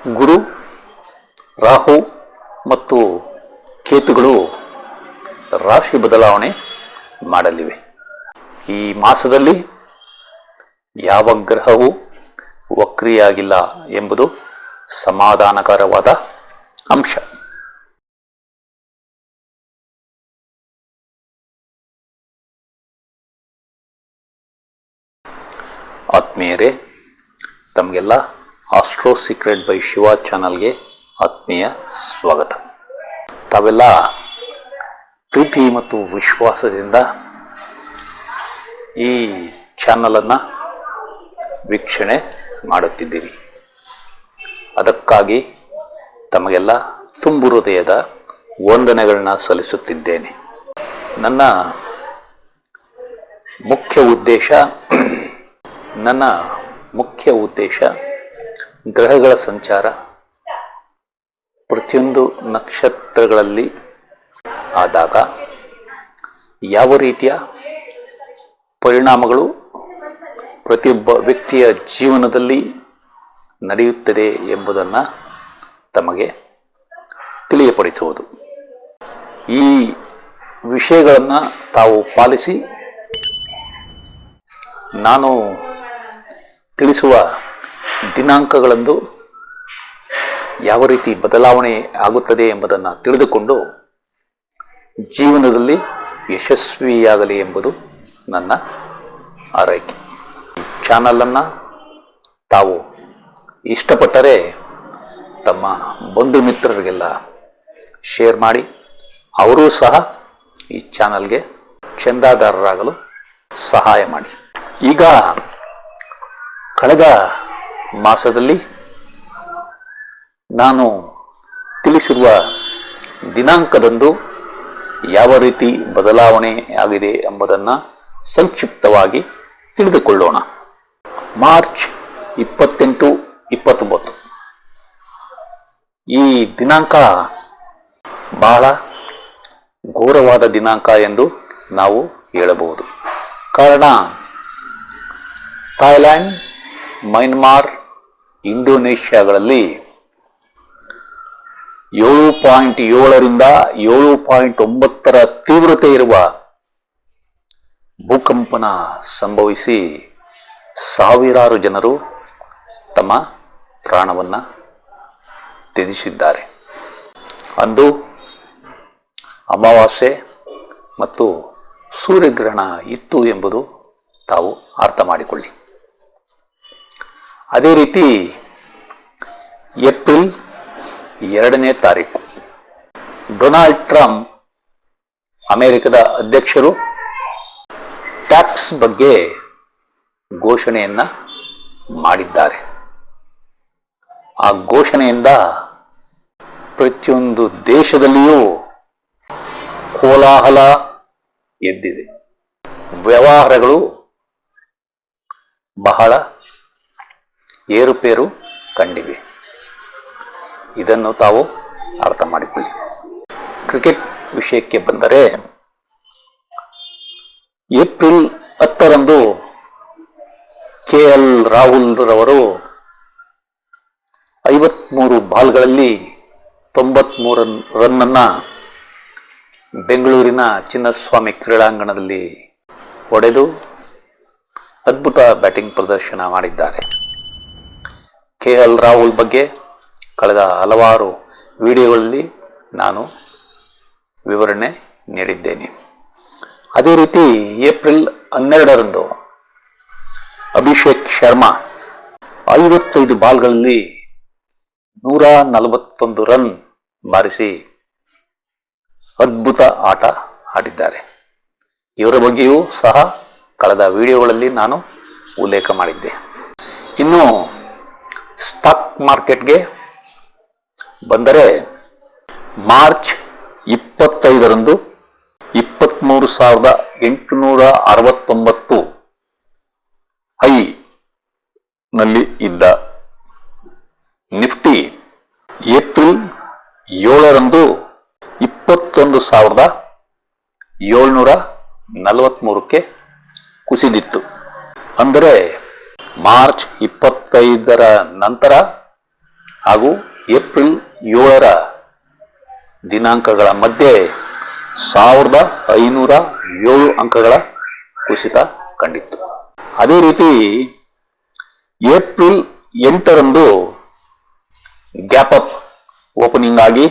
ಗುರು, ರಾಹು ಮತ್ತು ಕೇತುಗಳು ರಾಶಿ ಬದಲಾವಣೆ ಮಾಡಲಿವೆ. ಈ ಮಾಸದಲ್ಲಿ ಯಾವ ಗ್ರಹವೂ ವಕ್ರಿಯಾಗಿಲ್ಲ ಎಂಬುದು ಸಮಾಧಾನಕರವಾದ ಅಂಶ. ಆತ್ಮೀಯರೇ, ತಮಗೆಲ್ಲ ಆಸ್ಟ್ರೋ ಸೀಕ್ರೆಟ್ ಬೈ ಶಿವ ಚಾನಲ್ಗೆ ಆತ್ಮೀಯ ಸ್ವಾಗತ. ತಾವೆಲ್ಲ ಪ್ರೀತಿ ಮತ್ತು ವಿಶ್ವಾಸದಿಂದ ಈ ಚಾನಲನ್ನು ವೀಕ್ಷಣೆ ಮಾಡುತ್ತಿದ್ದೀರಿ. ಅದಕ್ಕಾಗಿ ತಮಗೆಲ್ಲ ತುಂಬು ಹೃದಯದ ವಂದನೆಗಳನ್ನ ಸಲ್ಲಿಸುತ್ತಿದ್ದೇನೆ. ನನ್ನ ಮುಖ್ಯ ಉದ್ದೇಶ ಗ್ರಹಗಳ ಸಂಚಾರ ಪ್ರತಿಯೊಂದು ನಕ್ಷತ್ರಗಳಲ್ಲಿ ಆದಾಗ ಯಾವ ರೀತಿಯ ಪರಿಣಾಮಗಳು ಪ್ರತಿಯೊಬ್ಬ ವ್ಯಕ್ತಿಯ ಜೀವನದಲ್ಲಿ ನಡೆಯುತ್ತದೆ ಎಂಬುದನ್ನು ತಮಗೆ ತಿಳಿಯಪಡಿಸುವುದು. ಈ ವಿಷಯಗಳನ್ನು ತಾವು ಪಾಲಿಸಿ ನಾನು ತಿಳಿಸುವ ದಿನಾಂಕಗಳಂದು ಯಾವ ರೀತಿ ಬದಲಾವಣೆ ಆಗುತ್ತದೆ ಎಂಬುದನ್ನು ತಿಳಿದುಕೊಂಡು ಜೀವನದಲ್ಲಿ ಯಶಸ್ವಿಯಾಗಲಿ ಎಂಬುದು ನನ್ನ ಆರೈಕೆ. ಚಾನಲನ್ನು ತಾವು ಇಷ್ಟಪಟ್ಟರೆ ತಮ್ಮ ಬಂಧು ಮಿತ್ರರಿಗೆಲ್ಲ ಶೇರ್ ಮಾಡಿ, ಅವರೂ ಸಹ ಈ ಚಾನಲ್ಗೆ ಚಂದಾದಾರರಾಗಲು ಸಹಾಯ ಮಾಡಿ. ಈಗ ಕಳೆದ ಮಾಸದಲ್ಲಿ ನಾನು ತಿಳಿಸಿರುವ ದಿನಾಂಕದಂದು ಯಾವ ರೀತಿ ಬದಲಾವಣೆ ಆಗಿದೆ ಎಂಬುದನ್ನು ಸಂಕ್ಷಿಪ್ತವಾಗಿ ತಿಳಿದುಕೊಳ್ಳೋಣ. ಮಾರ್ಚ್ 28, 29 ಈ ದಿನಾಂಕ ಬಹಳ ಘೋರವಾದ ದಿನಾಂಕ ಎಂದು ನಾವು ಹೇಳಬಹುದು. ಕಾರಣ, ಥಾಯ್ಲ್ಯಾಂಡ್, ಮಯನ್ಮಾರ್, ಇಂಡೋನೇಷ್ಯಾಗಳಲ್ಲಿ 7.7ರಿಂದ 7.9 ತೀವ್ರತೆ ಇರುವ ಭೂಕಂಪನ ಸಂಭವಿಸಿ ಸಾವಿರಾರು ಜನರು ತಮ್ಮ ಪ್ರಾಣವನ್ನು ತ್ಯಜಿಸಿದ್ದಾರೆ. ಅಂದು ಅಮಾವಾಸ್ಯೆ ಮತ್ತು ಸೂರ್ಯಗ್ರಹಣ ಇತ್ತು ಎಂಬುದು ತಾವು ಅರ್ಥ ಮಾಡಿಕೊಳ್ಳಿ. ಅದೇ ರೀತಿ ಏಪ್ರಿಲ್ 2ನೇ ತಾರೀಕು ಡೊನಾಲ್ಡ್ ಟ್ರಂಪ್, ಅಮೆರಿಕದ ಅಧ್ಯಕ್ಷರು, ಟ್ಯಾಕ್ಸ್ ಬಗ್ಗೆ ಘೋಷಣೆಯನ್ನ ಮಾಡಿದ್ದಾರೆ. ಆ ಘೋಷಣೆಯಿಂದ ಪ್ರತಿಯೊಂದು ದೇಶದಲ್ಲಿಯೂ ಕೋಲಾಹಲ ಎದ್ದಿದೆ. ವ್ಯವಹಾರಗಳು ಬಹಳ ಏರುಪೇರು ಕಂಡಿವೆ. ಇದನ್ನು ತಾವು ಅರ್ಥ ಮಾಡಿಕೊಳ್ಳಿ. ಕ್ರಿಕೆಟ್ ವಿಷಯಕ್ಕೆ ಬಂದರೆ, ಏಪ್ರಿಲ್ 10ರಂದು KL ರಾಹುಲ್ ರವರು 53 ಬಾಲ್ಗಳಲ್ಲಿ 93 ರನ್ನನ್ನು ಬೆಂಗಳೂರಿನ ಚಿನ್ನಸ್ವಾಮಿ ಕ್ರೀಡಾಂಗಣದಲ್ಲಿ ಹೊಡೆದು ಅದ್ಭುತ ಬ್ಯಾಟಿಂಗ್ ಪ್ರದರ್ಶನ ಮಾಡಿದ್ದಾರೆ. KL ರಾಹುಲ್ ಬಗ್ಗೆ ಕಳೆದ ಹಲವಾರು ವಿಡಿಯೋಗಳಲ್ಲಿ ನಾನು ವಿವರಣೆ ನೀಡಿದ್ದೇನೆ. ಅದೇ ರೀತಿ ಏಪ್ರಿಲ್ 12ರಂದು ಅಭಿಷೇಕ್ ಶರ್ಮಾ 55 ಬಾಲ್ಗಳಲ್ಲಿ 141 ರನ್ ಬಾರಿಸಿ ಅದ್ಭುತ ಆಟ ಆಡಿದ್ದಾರೆ. ಇವರ ಬಗ್ಗೆಯೂ ಸಹ ಕಳೆದ ವಿಡಿಯೋಗಳಲ್ಲಿ ನಾನು ಉಲ್ಲೇಖ ಮಾಡಿದ್ದೆ. ಇನ್ನು ಸ್ಟಾಕ್ ಮಾರ್ಕೆಟ್ಗೆ ಬಂದರೆ, ಮಾರ್ಚ್ 25ರಂದು 23,869 ಹೈ ನಲ್ಲಿ ಇದ್ದ ನಿಫ್ಟಿ ಏಪ್ರಿಲ್ 7ರಂದು 21,743ಕ್ಕೆ ಕುಸಿದಿತ್ತು. ಅಂದರೆ ಮಾರ್ಚ್ 25ರ ನಂತರ ಹಾಗೂ ಏಪ್ರಿಲ್ 7ರ ದಿನಾಂಕಗಳ ಮಧ್ಯೆ 1507 ಅಂಕಗಳ ಕುಸಿತ ಕಂಡಿತ್ತು. ಅದೇ ರೀತಿ ಏಪ್ರಿಲ್ 8ರಂದು ಗ್ಯಾಪ್ ಅಪ್ ಓಪನಿಂಗ್ ಆಗಿ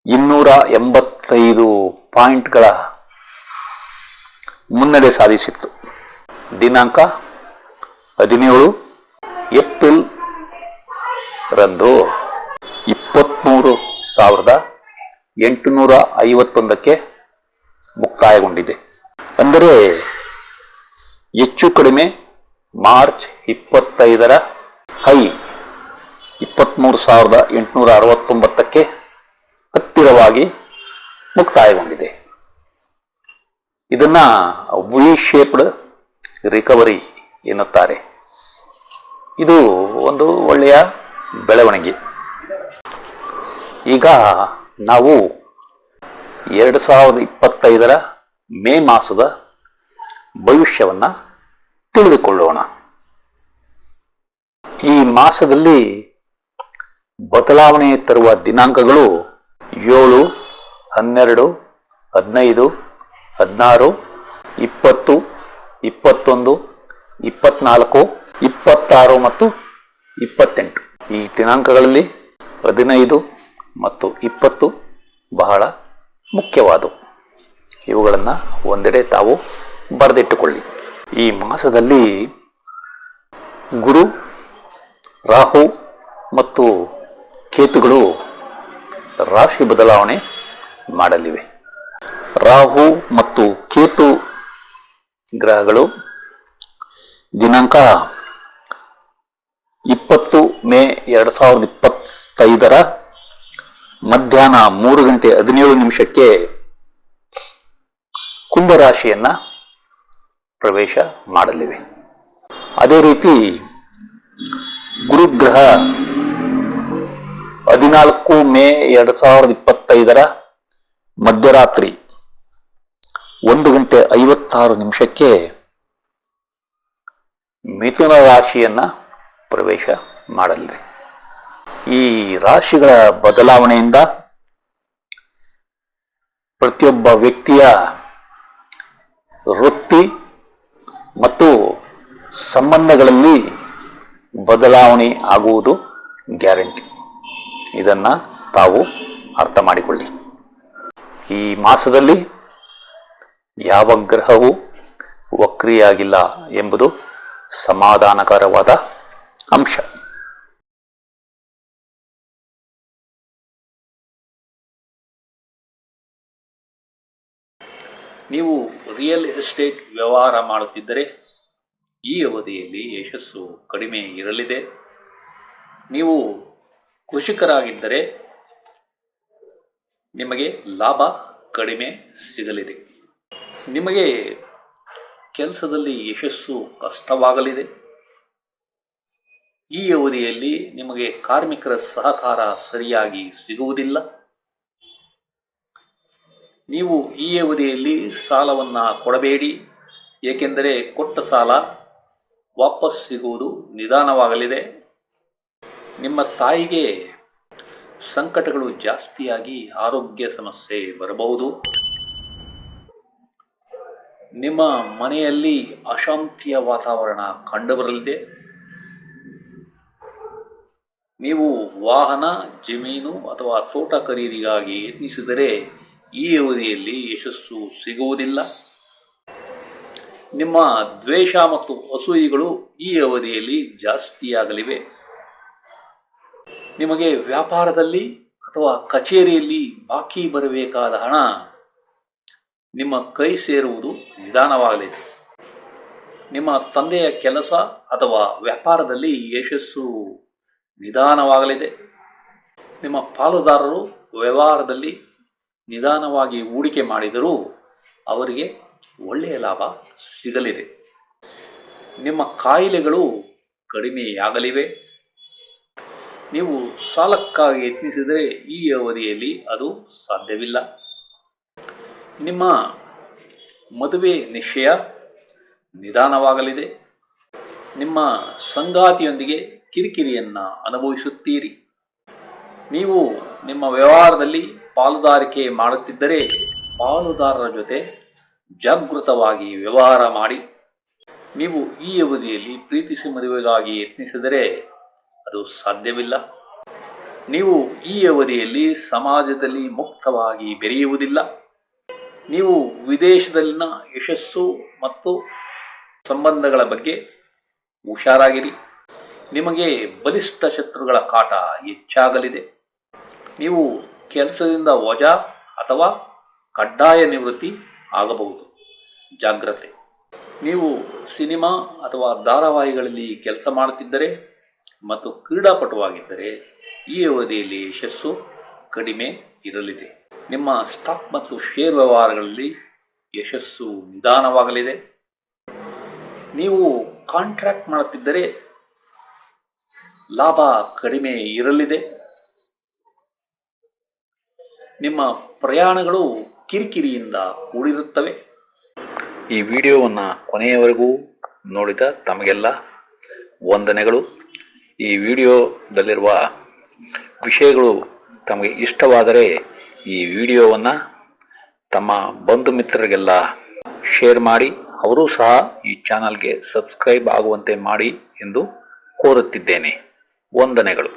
285 ಪಾಯಿಂಟ್ಗಳ ಮುನ್ನಡೆ ಸಾಧಿಸಿತ್ತು. ದಿನಾಂಕ 17 ಏಪ್ರಿಲ್ ರಂದು 23,851ಕ್ಕೆ ಮುಕ್ತಾಯಗೊಂಡಿದೆ. ಅಂದರೆ ಹೆಚ್ಚು ಕಡಿಮೆ ಮಾರ್ಚ್ 25ರ ಹೈ 23,869ಕ್ಕೆ ಹತ್ತಿರವಾಗಿ ಮುಕ್ತಾಯಗೊಂಡಿದೆ. ಇದನ್ನ ವಿ ಶೇಪ್ಡ್ ರಿಕವರಿ ಎನ್ನುತ್ತಾರೆ. ಇದು ಒಂದು ಒಳ್ಳೆಯ ಬೆಳವಣಿಗೆ. ಈಗ ನಾವು 2025ರ ಮೇ ಮಾಸದ ಭವಿಷ್ಯವನ್ನ ತಿಳಿದುಕೊಳ್ಳೋಣ. ಈ ಮಾಸದಲ್ಲಿ ಬದಲಾವಣೆ ತರುವ ದಿನಾಂಕಗಳು 7, 12, 15, 16, 20, 21, 24, 26 ಮತ್ತು 28. ಈ ದಿನಾಂಕಗಳಲ್ಲಿ 15 ಮತ್ತು 20 ಬಹಳ ಮುಖ್ಯವಾದವು. ಇವುಗಳನ್ನು ಒಂದೆಡೆ ತಾವು ಬರೆದಿಟ್ಟುಕೊಳ್ಳಿ. ಈ ಮಾಸದಲ್ಲಿ ಗುರು, ರಾಹು ಮತ್ತು ಕೇತುಗಳು ರಾಶಿ ಬದಲಾವಣೆ ಮಾಡಲಿವೆ. ರಾಹು ಮತ್ತು ಕೇತು ಗ್ರಹಗಳು ದಿನಾಂಕ 20 ಮೇ 2025ರ ಮಧ್ಯಾಹ್ನ 3:17 ಕುಂಭರಾಶಿಯನ್ನ ಪ್ರವೇಶ ಮಾಡಲಿವೆ. ಅದೇ ರೀತಿ ಗುರುಗ್ರಹ 14 ಮೇ 2025ರ ಮಧ್ಯರಾತ್ರಿ 1:56 ಮಿಥುನ ರಾಶಿಯನ್ನ ಪ್ರವೇಶ ಮಾಡಲಿದೆ. ಈ ರಾಶಿಗಳ ಬದಲಾವಣೆಯಿಂದ ಪ್ರತಿಯೊಬ್ಬ ವ್ಯಕ್ತಿಯ ವೃತ್ತಿ ಮತ್ತು ಸಂಬಂಧಗಳಲ್ಲಿ ಬದಲಾವಣೆ ಆಗುವುದು ಗ್ಯಾರಂಟಿ. ಇದನ್ನ ತಾವು ಅರ್ಥ ಮಾಡಿಕೊಳ್ಳಿ. ಈ ಮಾಸದಲ್ಲಿ ಯಾವ ಗ್ರಹವೂ ವಕ್ರಿಯಾಗಿಲ್ಲ ಎಂಬುದು ಸಮಾಧಾನಕರವಾದ ಅಂಶ. ನೀವು ರಿಯಲ್ ಎಸ್ಟೇಟ್ ವ್ಯವಹಾರ ಮಾಡುತ್ತಿದ್ದರೆ ಈ ಅವಧಿಯಲ್ಲಿ ಯಶಸ್ಸು ಕಡಿಮೆ ಇರಲಿದೆ. ನೀವು ಕೃಷಿಕರಾಗಿದ್ದರೆ ನಿಮಗೆ ಲಾಭ ಕಡಿಮೆ ಸಿಗಲಿದೆ. ನಿಮಗೆ ಕೆಲಸದಲ್ಲಿ ಯಶಸ್ಸು ಕಷ್ಟವಾಗಲಿದೆ. ಈ ಅವಧಿಯಲ್ಲಿ ನಿಮಗೆ ಕಾರ್ಮಿಕರ ಸಹಕಾರ ಸರಿಯಾಗಿ ಸಿಗುವುದಿಲ್ಲ. ನೀವು ಈ ಅವಧಿಯಲ್ಲಿ ಸಾಲವನ್ನ ಕೊಡಬೇಡಿ, ಏಕೆಂದರೆ ಕೊಟ್ಟ ಸಾಲ ವಾಪಸ್ ಸಿಗುವುದು ನಿಧಾನವಾಗಲಿದೆ. ನಿಮ್ಮ ತಾಯಿಗೆ ಸಂಕಟಗಳು ಜಾಸ್ತಿಯಾಗಿ ಆರೋಗ್ಯ ಸಮಸ್ಯೆ ಬರಬಹುದು. ನಿಮ್ಮ ಮನೆಯಲ್ಲಿ ಅಶಾಂತಿಯ ವಾತಾವರಣ ಕಂಡುಬರಲಿದೆ. ನೀವು ವಾಹನ, ಜಮೀನು ಅಥವಾ ತೋಟ ಖರೀದಿಗಾಗಿ ಯತ್ನಿಸಿದರೆ ಈ ಅವಧಿಯಲ್ಲಿ ಯಶಸ್ಸು ಸಿಗುವುದಿಲ್ಲ. ನಿಮ್ಮ ದ್ವೇಷ ಮತ್ತು ಅಸೂಯೆಗಳು ಈ ಅವಧಿಯಲ್ಲಿ ಜಾಸ್ತಿಯಾಗಲಿವೆ. ನಿಮಗೆ ವ್ಯಾಪಾರದಲ್ಲಿ ಅಥವಾ ಕಚೇರಿಯಲ್ಲಿ ಬಾಕಿ ಬರಬೇಕಾದ ಹಣ ನಿಮ್ಮ ಕೈ ಸೇರುವುದು ನಿಧಾನವಾಗಲಿದೆ. ನಿಮ್ಮ ತಂದೆಯ ಕೆಲಸ ಅಥವಾ ವ್ಯಾಪಾರದಲ್ಲಿ ಯಶಸ್ಸು ನಿಧಾನವಾಗಲಿದೆ. ನಿಮ್ಮ ಪಾಲುದಾರರು ವ್ಯವಹಾರದಲ್ಲಿ ನಿಧಾನವಾಗಿ ಹೂಡಿಕೆ ಮಾಡಿದರೂ ಅವರಿಗೆ ಒಳ್ಳೆಯ ಲಾಭ ಸಿಗಲಿದೆ. ನಿಮ್ಮ ಕಾಯಿಲೆಗಳು ಕಡಿಮೆಯಾಗಲಿವೆ. ನೀವು ಸಾಲಕ್ಕಾಗಿ ಯತ್ನಿಸಿದರೆ ಈ ಅವಧಿಯಲ್ಲಿ ಅದು ಸಾಧ್ಯವಿಲ್ಲ. ನಿಮ್ಮ ಮದುವೆ ನಿಶ್ಚಯ ನಿಧಾನವಾಗಲಿದೆ. ನಿಮ್ಮ ಸಂಗಾತಿಯೊಂದಿಗೆ ಕಿರಿಕಿರಿಯನ್ನು ಅನುಭವಿಸುತ್ತೀರಿ. ನೀವು ನಿಮ್ಮ ವ್ಯವಹಾರದಲ್ಲಿ ಪಾಲುದಾರಿಕೆ ಮಾಡುತ್ತಿದ್ದರೆ ಪಾಲುದಾರರ ಜೊತೆ ಜಾಗೃತವಾಗಿ ವ್ಯವಹಾರ ಮಾಡಿ. ನೀವು ಈ ಅವಧಿಯಲ್ಲಿ ಪ್ರೀತಿಸಿ ಮದುವೆಗಾಗಿ ಯತ್ನಿಸಿದರೆ ಅದು ಸಾಧ್ಯವಿಲ್ಲ. ನೀವು ಈ ಅವಧಿಯಲ್ಲಿ ಸಮಾಜದಲ್ಲಿ ಮುಕ್ತವಾಗಿ ಬೆರೆಯುವುದಿಲ್ಲ. ನೀವು ವಿದೇಶದಲ್ಲಿನ ಯಶಸ್ಸು ಮತ್ತು ಸಂಬಂಧಗಳ ಬಗ್ಗೆ ಹುಷಾರಾಗಿರಿ. ನಿಮಗೆ ಬಲಿಷ್ಠ ಶತ್ರುಗಳ ಕಾಟ ಹೆಚ್ಚಾಗಲಿದೆ. ನೀವು ಕೆಲಸದಿಂದ ವಜಾ ಅಥವಾ ಕಡ್ಡಾಯ ನಿವೃತ್ತಿ ಆಗಬಹುದು. ಜಾಗ್ರತೆ. ನೀವು ಸಿನಿಮಾ ಅಥವಾ ಧಾರಾವಾಹಿಗಳಲ್ಲಿ ಕೆಲಸ ಮಾಡುತ್ತಿದ್ದರೆ ಮತ್ತು ಕ್ರೀಡಾಪಟುವಾಗಿದ್ದರೆ ಈ ಅವಧಿಯಲ್ಲಿ ಯಶಸ್ಸು ಕಡಿಮೆ ಇರಲಿದೆ. ನಿಮ್ಮ ಸ್ಟಾಕ್ ಮತ್ತು ಶೇರ್ ವ್ಯವಹಾರಗಳಲ್ಲಿ ಯಶಸ್ಸು ನಿಧಾನವಾಗಲಿದೆ. ನೀವು ಕಾಂಟ್ರಾಕ್ಟ್ ಮಾಡುತ್ತಿದ್ದರೆ ಲಾಭ ಕಡಿಮೆ ಇರಲಿದೆ. ನಿಮ್ಮ ಪ್ರಯಾಣಗಳು ಕಿರಿಕಿರಿಯಿಂದ ಕೂಡಿರುತ್ತವೆ. ಈ ವಿಡಿಯೋವನ್ನು ಕೊನೆಯವರೆಗೂ ನೋಡಿದ ತಮಗೆಲ್ಲ ವಂದನೆಗಳು. ಈ ವಿಡಿಯೋದಲ್ಲಿರುವ ವಿಷಯಗಳು ತಮಗೆ ಇಷ್ಟವಾದರೆ ಈ ವಿಡಿಯೋವನ್ನು ತಮ್ಮ ಬಂಧು ಮಿತ್ರರಿಗೆಲ್ಲ ಶೇರ್ ಮಾಡಿ, ಅವರೂ ಸಹ ಈ ಚಾನಲ್ಗೆ ಸಬ್ಸ್ಕ್ರೈಬ್ ಆಗುವಂತೆ ಮಾಡಿ ಎಂದು ಕೋರುತ್ತಿದ್ದೇನೆ. ವಂದನೆಗಳು.